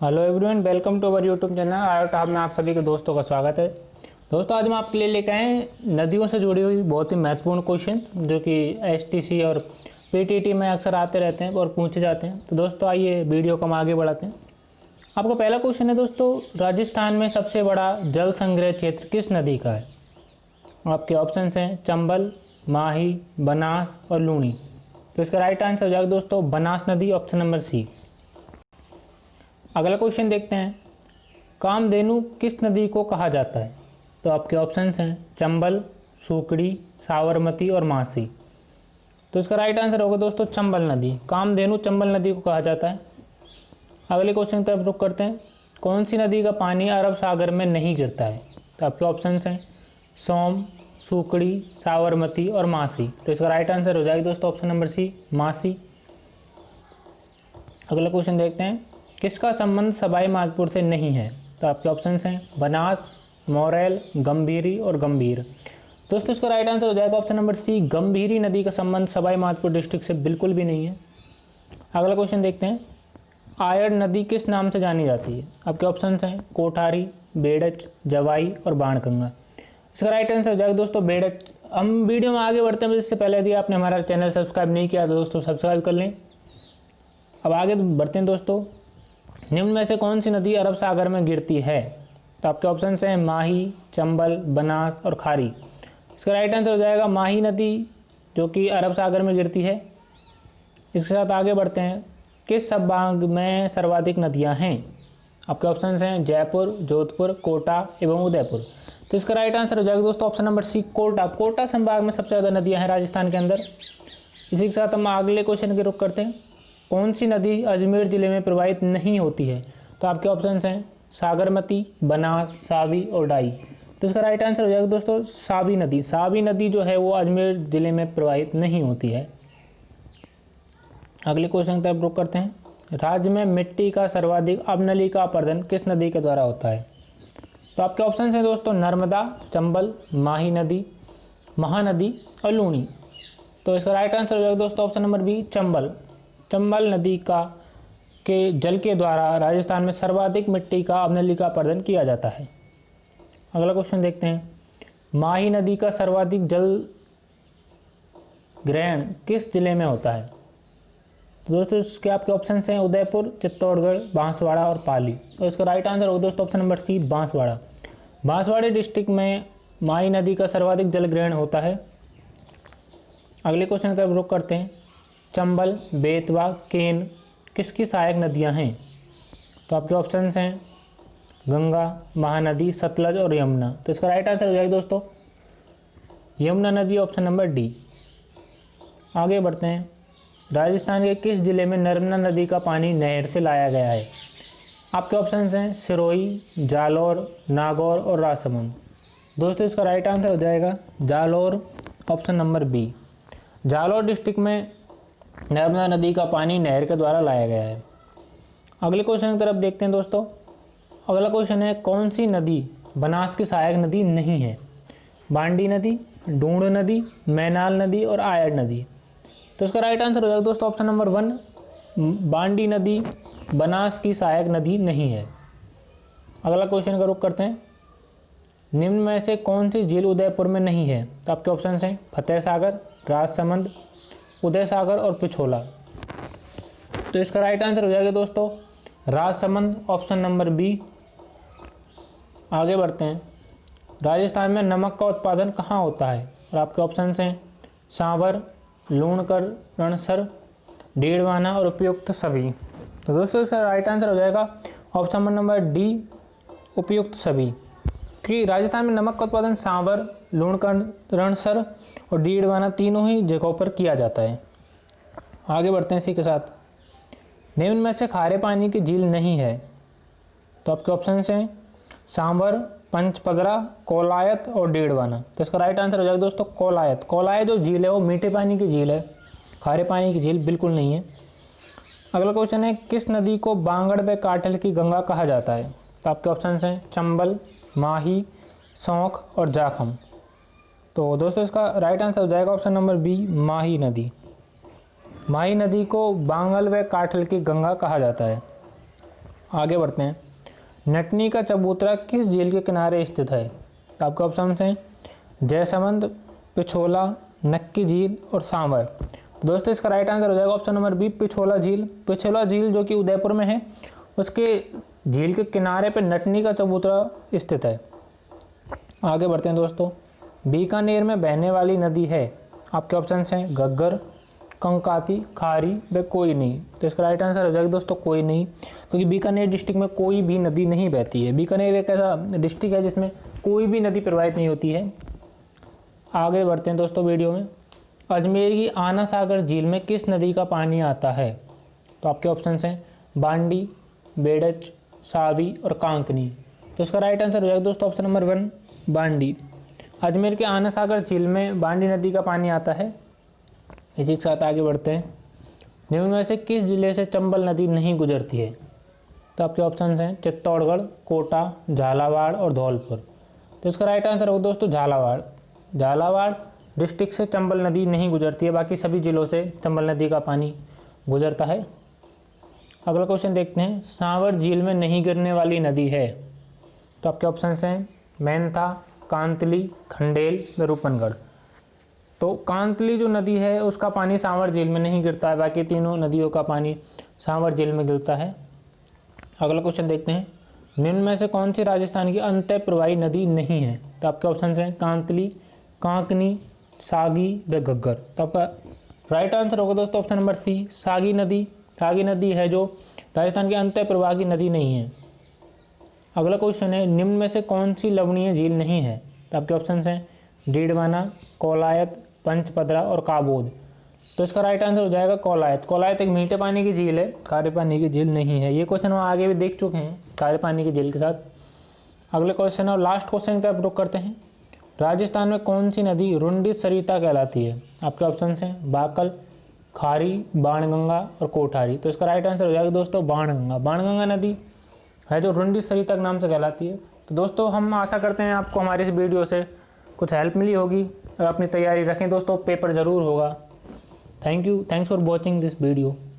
Hello everyone, welcome to our YouTube channel आयो टॉप में आप सभी के दोस्तों का स्वागत है। दोस्तों, आज हम आपके लिए लेकर आए हैं नदियों से जुड़ी हुई बहुत ही महत्वपूर्ण क्वेश्चन जो कि एसटीसी और पीटीटी में अक्सर आते रहते हैं और पूछे जाते हैं। तो दोस्तों, आइए वीडियो को हम आगे बढ़ाते हैं। आपका पहला क्वेश्चन है दोस्तों, राजस्थान में सबसे बड़ा जल संग्रह क्षेत्र किस नदी का है? आपके ऑप्शन हैं चंबल, माही, बनास और लूनी। तो इसका राइट आंसर हो जाएगा दोस्तों बनास नदी, ऑप्शन नंबर सी। अगला क्वेश्चन देखते हैं, कामधेनु किस नदी को कहा जाता है? तो आपके ऑप्शंस हैं चंबल, सूकड़ी, साबरमती और मासी। तो इसका राइट आंसर होगा दोस्तों चंबल नदी। कामधेनु चंबल नदी को कहा जाता है। अगले क्वेश्चन की तरफ रुख करते हैं, कौन सी नदी का पानी अरब सागर में नहीं गिरता है? तो आपके ऑप्शंस हैं सोम, सूकड़ी, साबरमती और मासी। तो इसका राइट आंसर हो जाएगा दोस्तों ऑप्शन नंबर सी, मासी। अगला क्वेश्चन देखते हैं, किसका संबंध सवाई माधोपुर से नहीं है? तो आपके ऑप्शंस हैं बनास, मोरेल, गंभीरी और गंभीर। दोस्तों, इसका राइट आंसर हो जाएगा ऑप्शन नंबर सी, गंभीरी नदी का संबंध सवाई माधोपुर डिस्ट्रिक्ट से बिल्कुल भी नहीं है। अगला क्वेश्चन देखते हैं, आयड़ नदी किस नाम से जानी जाती है? आपके ऑप्शंस हैं कोठारी, बेड़च, जवाई और बाणगंगा। इसका राइट आंसर हो जाएगा दोस्तों बेड़च। हम वीडियो में आगे बढ़ते हैं, इससे पहले यदि आपने हमारा चैनल सब्सक्राइब नहीं किया तो दोस्तों सब्सक्राइब कर लें। अब आगे बढ़ते हैं दोस्तों, निम्न में से कौन सी नदी अरब सागर में गिरती है? तो आपके ऑप्शन हैं माही, चंबल, बनास और खारी। इसका राइट आंसर हो जाएगा माही नदी, जो कि अरब सागर में गिरती है। इसके साथ आगे बढ़ते हैं, किस संभाग में सर्वाधिक नदियां हैं? आपके ऑप्शन हैं जयपुर, जोधपुर, कोटा एवं उदयपुर। तो इसका राइट आंसर हो जाएगा दोस्तों option number C, Kota. Kota संभाग में सबसे ज़्यादा नदियाँ हैं राजस्थान के अंदर। इसी के साथ हम अगले क्वेश्चन की रुख करते हैं, कौन सी नदी अजमेर जिले में प्रवाहित नहीं होती है? तो आपके ऑप्शंस हैं सागरमती, बनास, सावी और डाई। तो इसका राइट आंसर हो जाएगा दोस्तों सावी नदी। सावी नदी जो है वो अजमेर जिले में प्रवाहित नहीं होती है। अगले क्वेश्चन की तरफ रुख करते हैं, राज्य में मिट्टी का सर्वाधिक अवनली का अपरदन किस नदी के द्वारा होता है? तो आपके ऑप्शन हैं दोस्तों नर्मदा, चंबल, माही नदी, महानदी और लूनी। तो इसका राइट आंसर हो जाएगा दोस्तों option number B, Chambal. Chambal नदी के जल के द्वारा राजस्थान में सर्वाधिक मिट्टी का अवनली का अपरदन किया जाता है। अगला क्वेश्चन देखते हैं, माही नदी का सर्वाधिक जल ग्रहण किस जिले में होता है? तो दोस्तों इसके आपके ऑप्शन हैं उदयपुर, चित्तौड़गढ़, बांसवाड़ा और पाली। और इसका राइट आंसर होगा दोस्तों option number C, Banswara. Banswara district में माही नदी का सर्वाधिक जल ग्रहण होता है। अगले क्वेश्चन की तरफ रुख करते हैं, चंबल, बेतवा, केन किसकी सहायक नदियां हैं? तो आपके ऑप्शंस हैं गंगा, महानदी, सतलज और यमुना। तो इसका राइट आंसर हो जाएगा दोस्तों यमुना नदी, ऑप्शन नंबर डी। आगे बढ़ते हैं, राजस्थान के किस जिले में नर्मदा नदी का पानी नहर से लाया गया है? आपके ऑप्शंस हैं सिरोही, जालौर, नागौर और राजसमंद। दोस्तों इसका राइट आंसर हो जाएगा Jalore, option number B. Jalore district में नर्मदा नदी का पानी नहर के द्वारा लाया गया है। अगले क्वेश्चन की तरफ देखते हैं दोस्तों। अगला क्वेश्चन है, कौन सी नदी बनास की सहायक नदी नहीं है? बांडी नदी, डूंड नदी, मैनाल नदी और आयड़ नदी। तो इसका राइट आंसर हो जाएगा दोस्तों ऑप्शन नंबर 1, बांडी नदी बनास की सहायक नदी नहीं है। अगला क्वेश्चन का रुख करते हैं, निम्न में से कौन सी झील उदयपुर में नहीं है? तो आपके ऑप्शन हैं फतेह सागर, राजसमंद, उदय सागर और पिछोला। तो इसका राइट आंसर हो जाएगा दोस्तों राजसमंद, ऑप्शन नंबर बी। आगे बढ़ते हैं, राजस्थान में नमक का उत्पादन कहाँ होता है? और आपके ऑप्शन हैं सांवर, लूणकर, रणसर, डीडवाना और उपयुक्त सभी। तो दोस्तों इसका राइट आंसर हो जाएगा ऑप्शन नंबर डी, उपयुक्त सभी। क्योंकि राजस्थान में नमक का उत्पादन सांवर, लूणकर, रणसर और डीडवाना तीनों ही जगहों पर किया जाता है। आगे बढ़ते हैं इसी के साथ, निम्न में से खारे पानी की झील नहीं है? तो आपके ऑप्शन हैं सांवर, पंचपगरा, कोलायत और डीडवाना। तो इसका राइट आंसर हो जाएगा दोस्तों कोलायत। कोलायत जो झील है वो मीठे पानी की झील है, खारे पानी की झील बिल्कुल नहीं है। अगला क्वेश्चन है, किस नदी को बांगड़ व काठल की गंगा कहा जाता है? तो आपके ऑप्शन हैं चंबल, माही, सौंख और जाखम। तो दोस्तों इसका राइट आंसर हो जाएगा ऑप्शन नंबर बी, माही नदी। माही नदी को बांगल व काठल की गंगा कहा जाता है। आगे बढ़ते हैं। नटनी का चबूतरा किस झील के किनारे स्थित है? तो आपके ऑप्शन हैं जयसमंद, पिछोला, नक्की झील और सांवर। तो दोस्तों इसका राइट आंसर हो जाएगा ऑप्शन नंबर बी, पिछोला झील। पिछोला झील जो कि उदयपुर में है, उसके झील के किनारे पर नटनी का चबूतरा स्थित है। आगे बढ़ते हैं दोस्तों। बीकानेर में बहने वाली नदी है, आपके ऑप्शन हैं घग्गर, कंकाती, खारी व कोई नहीं। तो इसका राइट आंसर हो जाएगा दोस्तों कोई नहीं, क्योंकि बीकानेर डिस्ट्रिक्ट में कोई भी नदी नहीं बहती है। बीकानेर एक ऐसा डिस्ट्रिक्ट है जिसमें कोई भी नदी प्रवाहित नहीं होती है। आगे बढ़ते हैं दोस्तों वीडियो में। अजमेर की आना सागर झील में किस नदी का पानी आता है? तो आपके ऑप्शन हैं बांडी, बेड़च, सावी और कांकनी। तो इसका राइट आंसर हो जाएगा दोस्तों ऑप्शन नंबर 1, बांडी। अजमेर के आना सागर झील में बांडी नदी का पानी आता है। इसी के साथ आगे बढ़ते हैं। निम्न में से किस जिले से चंबल नदी नहीं गुजरती है? तो आपके ऑप्शन हैं चित्तौड़गढ़, कोटा, झालावाड़ और धौलपुर। तो इसका राइट आंसर होगा दोस्तों झालावाड़। झालावाड़ डिस्ट्रिक्ट से चंबल नदी नहीं गुजरती है, बाकी सभी जिलों से चंबल नदी का पानी गुजरता है। अगला क्वेश्चन देखते हैं। सांवर झील में नहीं गिरने वाली नदी है? तो आपके ऑप्शन हैं मेंथा, कांतली, खंडेल व रूपनगढ़। तो कांतली जो नदी है उसका पानी सांवर झील में नहीं गिरता है, बाकी तीनों नदियों का पानी सांवर झील में गिरता है। अगला क्वेश्चन देखते हैं। निम्न में से कौन सी राजस्थान की अंतः प्रवाही नदी नहीं है? तो आपके ऑप्शन हैं कांतली, कांकनी, सागी व घग्गर। तो आपका राइट आंसर होगा दोस्तों ऑप्शन नंबर सी, सागी नदी। सागी नदी है जो राजस्थान की अंतः प्रवाह की नदी नहीं है। अगला क्वेश्चन है। निम्न में से कौन सी लवणीय झील नहीं है? तो आपके ऑप्शन हैं डीडवाना, कोलायत, पंचपदरा और काबोद। तो इसका राइट आंसर हो जाएगा कोलायत। कोलायत एक मीठे पानी की झील है, खारे पानी की झील नहीं है। ये क्वेश्चन हम आगे भी देख चुके हैं खारे पानी की झील के साथ। अगले क्वेश्चन और लास्ट क्वेश्चन की तरफ रुख करते हैं। राजस्थान में कौन सी नदी रुंडी सरिता कहलाती है? आपके ऑप्शन हैं बाकल, खारी, बाणगंगा और कोठारी। तो इसका राइट आंसर हो जाएगा दोस्तों बाणगंगा। बाणगंगा नदी है जो रुंडी सरिता के नाम से कहलाती है। तो दोस्तों हम आशा करते हैं आपको हमारी इस वीडियो से कुछ हेल्प मिली होगी, और अपनी तैयारी रखें दोस्तों, पेपर ज़रूर होगा। Thank you, thanks for watching this video.